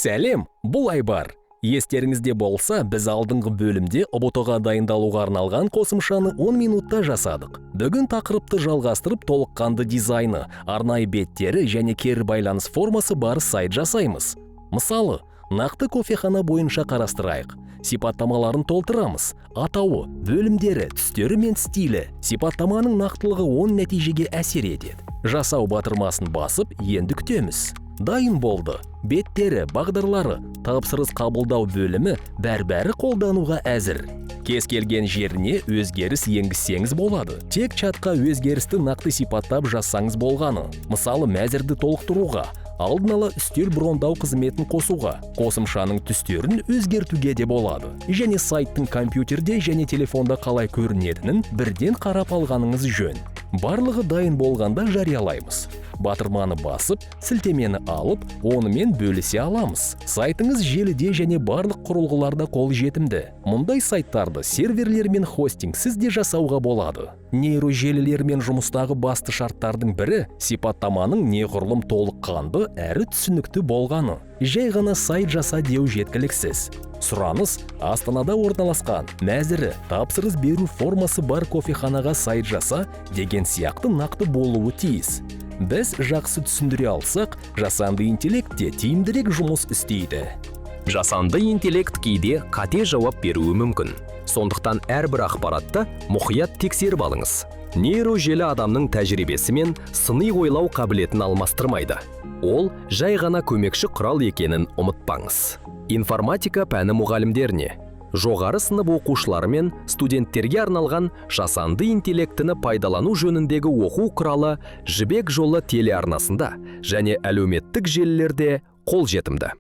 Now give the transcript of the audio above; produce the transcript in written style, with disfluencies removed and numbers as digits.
Сәлем, бұл Айбар. Естеріңізде болса, біз алдыңғы бөлімде ұбт-ға дайындалуға арналған қосымшаны 10 минутта жасадық. Бүгін тақырыпты жалғастырып толыққанды дизайны, арнайы беттері және кері байланыс формасы бар сайт жасаймыз. Мысалы, нақты кофехана бойынша қарастырайық. Сипаттамаларын толтырамыз. Атауы, бөлімдері, түстері мен стилі. Сипаттаманың нақтылығы 10 нәтижеге әсер етеді. Жасау батырмасын басып, енді күтеміз. Дайын болды. Беттері, бағдарлары, тапсырыс қабылдау бөлімі бәрі қолдануға әзір. Кез келген жеріне өзгеріс енгізсеңіз болады. Тек чатқа өзгерісті нақты сипаттап жазсаңыз болғаны. Мысалы, мәзірді толықтыруға, алдын ала үстел брондау қызметін қосуға, қосымшаның түстерін өзгертуге де болады. Және сайттың компьютерде және телефонда қалай көрінетінін бірден қарап алғаныңыз жөн. Барлығы дайын болғанда жариялаймыз. Батырманы басып, сілтемені алып, онымен бөлісе аламыз. Сайтыңыз желіде және барлық құрылғыларда қолжетімді. Мұндай сайттарды серверлер мен хостингсіз де жасауға болады. Нейрожелілермен жұмыстағы басты шарттардың бірі сипаттаманың неғұрлым толыққанды әрі түсінікті болғаны. Жай ғана сайт жаса деу жеткіліксіз. Сұраныс Астанада орналасқан, мәзірі, тапсырыс беру формасы бар кофеханаға сайт жаса деген сияқты нақты болуы тиіс. Біз жақсы түсіндіре алсақ, жасанды интеллектте тиімдірек жұмыс істейді. Жасанды интеллект кейде қате жауап беруі мүмкін. Сондықтан әрбір ақпаратты мұқият тексеріп алыңыз. Нейрожелі адамның тәжірибесі мен сыни ойлау қабілетін алмастырмайды. Ол жай ғана көмекші құрал екенін ұмытпаңыз. Информатика пәні мұғалімдеріне, жоғары сынып оқушылары мен студенттерге арналған жасанды интеллектіні пайдалану жөніндегі оқу құралы Жібек жолы телеарнасында және әлеуметтік желілерде қолжетімді.